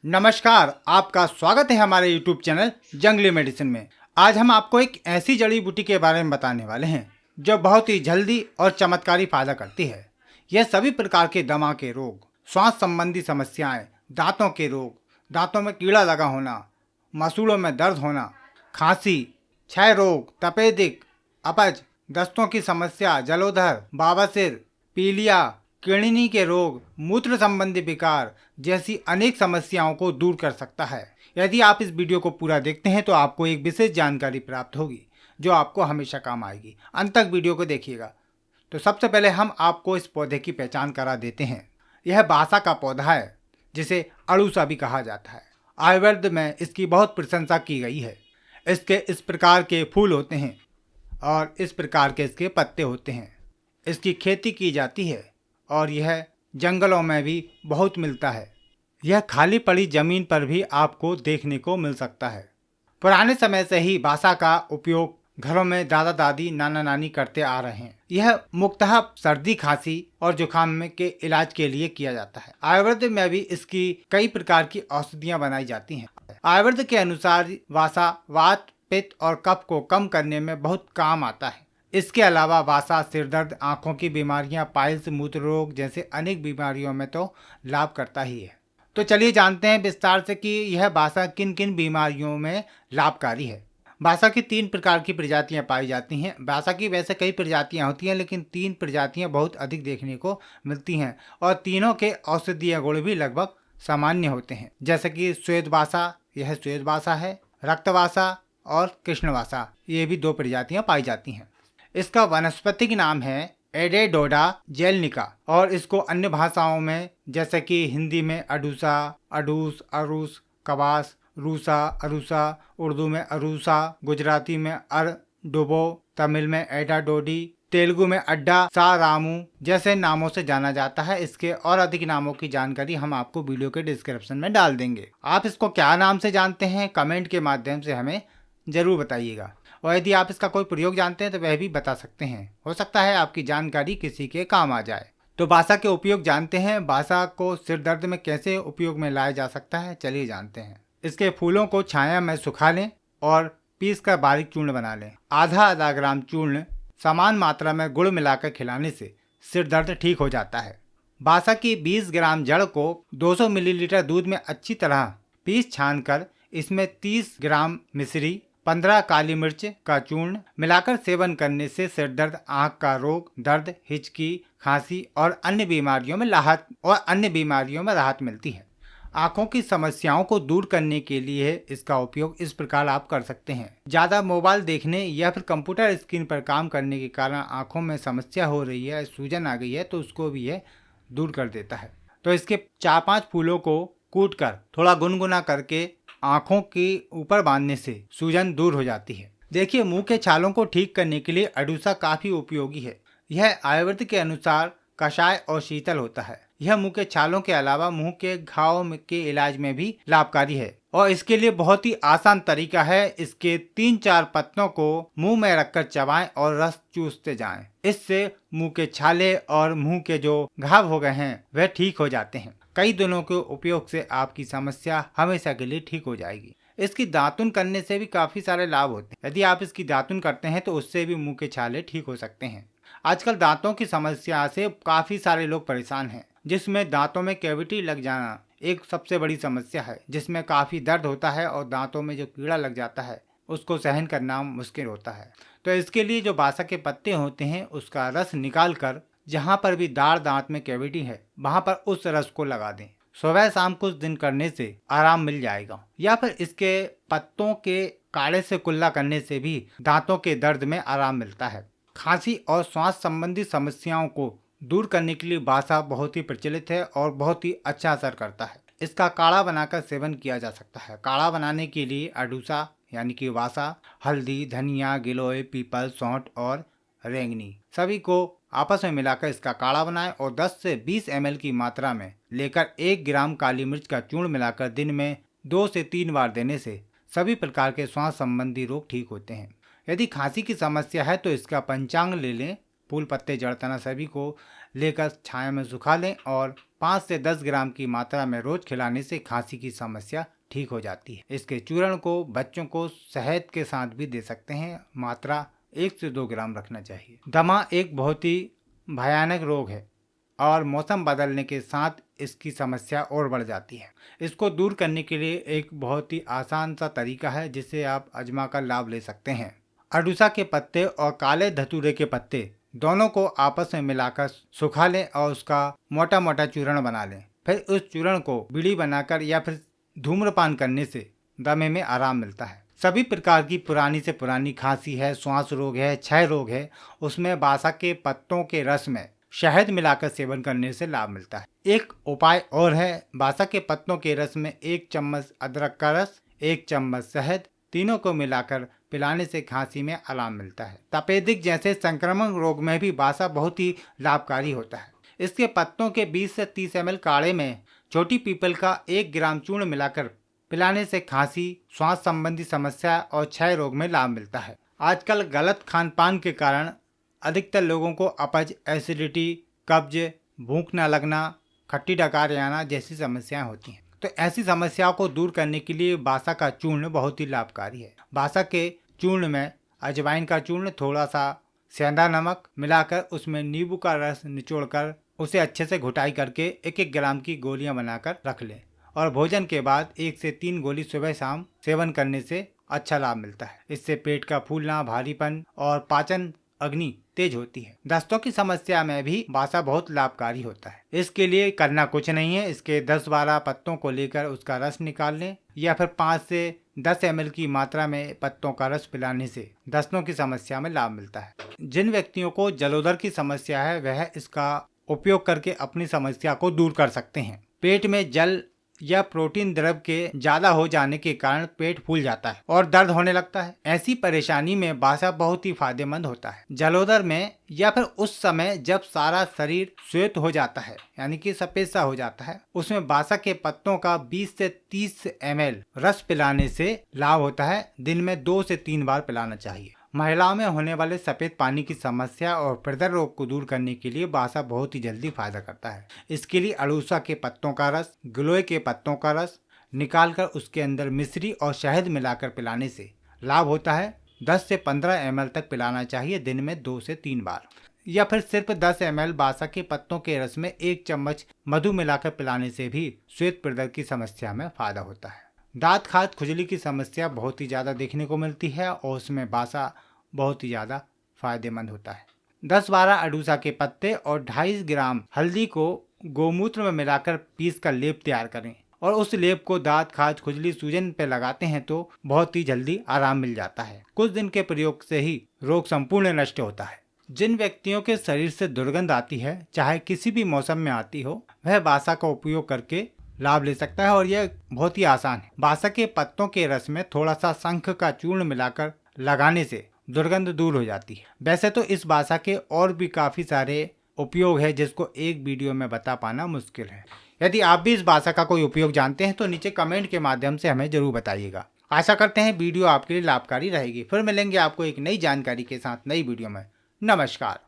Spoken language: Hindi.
नमस्कार, आपका स्वागत है हमारे YouTube चैनल जंगली मेडिसिन में। आज हम आपको एक ऐसी जड़ी बूटी के बारे में बताने वाले हैं जो बहुत ही जल्दी और चमत्कारी फायदा करती है। यह सभी प्रकार के दमा के रोग, श्वास संबंधी समस्याएं, दांतों के रोग, दांतों में कीड़ा लगा होना, मसूड़ों में दर्द होना, खांसी, क्षय रोग, तपेदिक, अपच, दस्तों की समस्या, जलोदर, बवासीर, पीलिया, किडनी के रोग, मूत्र संबंधी विकार जैसी अनेक समस्याओं को दूर कर सकता है। यदि आप इस वीडियो को पूरा देखते हैं तो आपको एक विशेष जानकारी प्राप्त होगी जो आपको हमेशा काम आएगी। अंत तक वीडियो को देखिएगा। तो सबसे पहले हम आपको इस पौधे की पहचान करा देते हैं। यह बासा का पौधा है जिसे अड़ूसा भी कहा जाता है। आयुर्वेद में इसकी बहुत प्रशंसा की गई है। इसके इस प्रकार के फूल होते हैं और इस प्रकार के इसके पत्ते होते हैं। इसकी खेती की जाती है और यह जंगलों में भी बहुत मिलता है। यह खाली पड़ी जमीन पर भी आपको देखने को मिल सकता है। पुराने समय से ही बासा का उपयोग घरों में दादा दादी नाना नानी करते आ रहे हैं। यह मुख्यतः सर्दी, खांसी और जुकाम में के इलाज के लिए किया जाता है। आयुर्वेद में भी इसकी कई प्रकार की औषधियां बनाई जाती हैं। आयुर्वेद के अनुसार बासा वात, पित्त और कफ को कम करने में बहुत काम आता है। इसके अलावा बासा सिर दर्द, आंखों की बीमारियां, पाइल्स, मूत्र रोग जैसे अनेक बीमारियों में तो लाभ करता ही है। तो चलिए जानते हैं विस्तार से कि यह बासा किन किन बीमारियों में लाभकारी है। बासा की 3 प्रकार की प्रजातियां पाई जाती हैं। बासा की वैसे कई प्रजातियां होती हैं लेकिन 3 प्रजातियां बहुत अधिक देखने को मिलती हैं और तीनों के औषधीय गुण भी लगभग सामान्य होते हैं। जैसे कि श्वेत बासा, यह श्वेत बासा है, रक्त बासा और कृष्ण बासा, ये भी 2 प्रजातियां पाई जाती हैं। इसका वानस्पतिक नाम है एडेडोडा जेलनिका और इसको अन्य भाषाओं में जैसे कि हिंदी में अडूसा, अडूस, अरूस, कबास, रूसा, अरूसा, उर्दू में अरूसा, गुजराती में डुबो, तमिल में एडाडोडी, तेलुगु में अड्डा सा रामू जैसे नामों से जाना जाता है। इसके और अधिक नामों की जानकारी हम आपको वीडियो के डिस्क्रिप्शन में डाल देंगे। आप इसको क्या नाम से जानते हैं कमेंट के माध्यम से हमें जरूर बताइएगा और यदि आप इसका कोई प्रयोग जानते हैं तो वह भी बता सकते हैं। हो सकता है आपकी जानकारी किसी के काम आ जाए। तो बासा के उपयोग जानते हैं। बासा को सिर दर्द में कैसे उपयोग में लाया जा सकता है, चलिए जानते हैं। इसके फूलों को छाया में सुखा लें और पीस कर बारीक चूर्ण बना लें। आधा ग्राम चूर्ण समान मात्रा में गुड़ मिलाकर खिलाने से सिर दर्द ठीक हो जाता है। बासा की 20 ग्राम जड़ को 200 मिलीलीटर दूध में अच्छी तरह पीस छान कर इसमें 30 ग्राम मिश्री, 15 काली मिर्च का चूर्ण मिलाकर सेवन करने से सिर दर्द, आंख का रोग, दर्द, हिचकी, खांसी और अन्य बीमारियों में राहत मिलती है। आंखों की समस्याओं को दूर करने के लिए इसका उपयोग इस प्रकार आप कर सकते हैं। ज्यादा मोबाइल देखने या फिर कंप्यूटर स्क्रीन पर काम करने के कारण आंखों में समस्या हो रही है, सूजन आ गई है, तो उसको भी यह दूर कर देता है। तो इसके 4-5 फूलों को कूट कर थोड़ा गुनगुना करके आंखों के ऊपर बांधने से सूजन दूर हो जाती है। देखिए, मुंह के छालों को ठीक करने के लिए अडूसा काफी उपयोगी है। यह आयुर्वेद के अनुसार कषाय और शीतल होता है। यह मुंह के छालों के अलावा मुंह के घाव के इलाज में भी लाभकारी है और इसके लिए बहुत ही आसान तरीका है। इसके 3-4 पत्तों को मुंह में रखकर चबाएं और रस चूसते जाएं। इससे मुंह के छाले और मुंह के जो घाव हो गए हैं वह ठीक हो जाते हैं। कई दिनों के उपयोग से आपकी समस्या हमेशा के लिए ठीक हो जाएगी। इसकी दातुन करने से भी काफी सारे लाभ होते हैं। यदि आप इसकी दातुन करते हैं तो उससे भी मुंह के छाले ठीक हो सकते हैं। आजकल दांतों की समस्या से काफी सारे लोग परेशान हैं, जिसमें दांतों में कैविटी लग जाना एक सबसे बड़ी समस्या है, जिसमें काफी दर्द होता है और दांतों में जो कीड़ा लग जाता है उसको सहन करना मुश्किल होता है। तो इसके लिए जो बासा के पत्ते होते हैं उसका रस निकाल कर जहाँ पर भी दांत में कैविटी है वहाँ पर उस रस को लगा दें। सुबह शाम कुछ दिन करने से आराम मिल जाएगा। या फिर इसके पत्तों के काढ़े से कुल्ला करने से भी दांतों के दर्द में आराम मिलता है। खांसी और श्वास संबंधी समस्याओं को दूर करने के लिए बासा बहुत ही प्रचलित है और बहुत ही अच्छा असर करता है। इसका काढ़ा बनाकर सेवन किया जा सकता है। काढ़ा बनाने के लिए अडूसा यानी कि बासा, हल्दी, धनिया, गिलोय, पीपल, सौंठ और रेंगनी सभी को आपस में मिलाकर इसका काढ़ा बनाएं और 10 से 20 ml की मात्रा में लेकर 1 ग्राम काली मिर्च का चूर्ण मिलाकर दिन में 2 से 3 बार देने से सभी प्रकार के श्वास संबंधी रोग ठीक होते हैं। यदि खांसी की समस्या है तो इसका पंचांग ले लें, फूल, पत्ते, जड़, तना सभी को लेकर छाया में सुखा लें और 5 से 10 ग्राम की मात्रा में रोज खिलाने से खांसी की समस्या ठीक हो जाती है। इसके चूर्ण को बच्चों को शहद के साथ भी दे सकते हैं। मात्रा 1 से 2 ग्राम रखना चाहिए। दमा एक बहुत ही भयानक रोग है और मौसम बदलने के साथ इसकी समस्या और बढ़ जाती है। इसको दूर करने के लिए एक बहुत ही आसान सा तरीका है जिसे आप आजमा कर लाभ ले सकते हैं। अड़ूसा के पत्ते और काले धतूरे के पत्ते दोनों को आपस में मिलाकर सुखा लें और उसका मोटा मोटा चूर्ण बना लें। फिर उस चूर्ण को बीड़ी बनाकर या फिर धूम्रपान करने से दमे में आराम मिलता है। सभी प्रकार की पुरानी से पुरानी खांसी है, श्वास रोग है, क्षय रोग है, उसमें बासा के पत्तों के रस में शहद मिलाकर सेवन करने से लाभ मिलता है। एक उपाय और है, बासा के पत्तों के रस में 1 चम्मच अदरक का रस, 1 चम्मच शहद, तीनों को मिलाकर पिलाने से खांसी में आराम मिलता है। तपेदिक जैसे संक्रामक रोग में भी बासा बहुत ही लाभकारी होता है। इसके पत्तों के 20 से 30 ml काढ़े में छोटी पीपल का 1 ग्राम चूर्ण मिलाकर पिलाने से खांसी, श्वास संबंधी समस्या और क्षय रोग में लाभ मिलता है। आजकल गलत खान पान के कारण अधिकतर लोगों को अपच, एसिडिटी, कब्ज, भूख न लगना, खट्टी डकार आना जैसी समस्याएं होती हैं। तो ऐसी समस्याओं को दूर करने के लिए बासा का चूर्ण बहुत ही लाभकारी है। बासा के चूर्ण में अजवाइन का चूर्ण, थोड़ा सा सेंधा नमक मिलाकर उसमें नींबू का रस निचोड़कर उसे अच्छे से घुटाई करके 1-1 ग्राम की गोलियां बनाकर रख लें और भोजन के बाद 1 से 3 गोली सुबह शाम सेवन करने से अच्छा लाभ मिलता है। इससे पेट का फूलना, भारीपन और पाचन अग्नि तेज होती है। दस्तों की समस्या में भी बासा बहुत लाभकारी होता है। इसके लिए करना कुछ नहीं है, इसके 10-12 पत्तों को लेकर उसका रस निकाल लें या फिर 5 से 10 ml की मात्रा में पत्तों का रस पिलाने से दस्तों की समस्या में लाभ मिलता है। जिन व्यक्तियों को जलोदर की समस्या है वह इसका उपयोग करके अपनी समस्या को दूर कर सकते हैं। पेट में जल या प्रोटीन द्रव के ज्यादा हो जाने के कारण पेट फूल जाता है और दर्द होने लगता है। ऐसी परेशानी में बासा बहुत ही फायदेमंद होता है। जलोदर में या फिर उस समय जब सारा शरीर श्वेत हो जाता है यानी कि सफेद सा हो जाता है, उसमें बासा के पत्तों का 20 से 30 ml रस पिलाने से लाभ होता है। दिन में 2 से 3 बार पिलाना चाहिए। महिलाओं में होने वाले सफेद पानी की समस्या और प्रदर रोग को दूर करने के लिए बासा बहुत ही जल्दी फायदा करता है। इसके लिए अड़ूसा के पत्तों का रस, गिलोय के पत्तों का रस निकालकर उसके अंदर मिश्री और शहद मिलाकर पिलाने से लाभ होता है। 10 से 15 ml तक पिलाना चाहिए, दिन में 2 से 3 बार। या फिर सिर्फ 10 ml बासा के पत्तों के रस में 1 चम्मच मधु मिलाकर पिलाने से भी श्वेत प्रदर की समस्या में फायदा होता है। दांत खाज खुजली की समस्या बहुत ही ज़्यादा देखने को मिलती है और उसमें बासा बहुत ही ज़्यादा फायदेमंद होता है। 10-12 अड़ूसा के पत्ते और 2.5 ग्राम हल्दी को गोमूत्र में मिलाकर पीस कर लेप तैयार करें और उस लेप को दांत खाज खुजली सूजन पे लगाते हैं तो बहुत ही जल्दी आराम मिल जाता है। कुछ दिन के प्रयोग से ही रोग संपूर्ण नष्ट होता है। जिन व्यक्तियों के शरीर से दुर्गंध आती है, चाहे किसी भी मौसम में आती हो, वह बासा का उपयोग करके लाभ ले सकता है और यह बहुत ही आसान है। बासा के पत्तों के रस में थोड़ा सा शंख का चूर्ण मिलाकर लगाने से दुर्गंध दूर हो जाती है। वैसे तो इस बासा के और भी काफी सारे उपयोग है जिसको एक वीडियो में बता पाना मुश्किल है। यदि आप भी इस बासा का कोई उपयोग जानते हैं तो नीचे कमेंट के माध्यम से हमें जरूर बताइएगा। आशा करते हैं वीडियो आपके लिए लाभकारी रहेगी। फिर मिलेंगे आपको एक नई जानकारी के साथ नई वीडियो में। नमस्कार।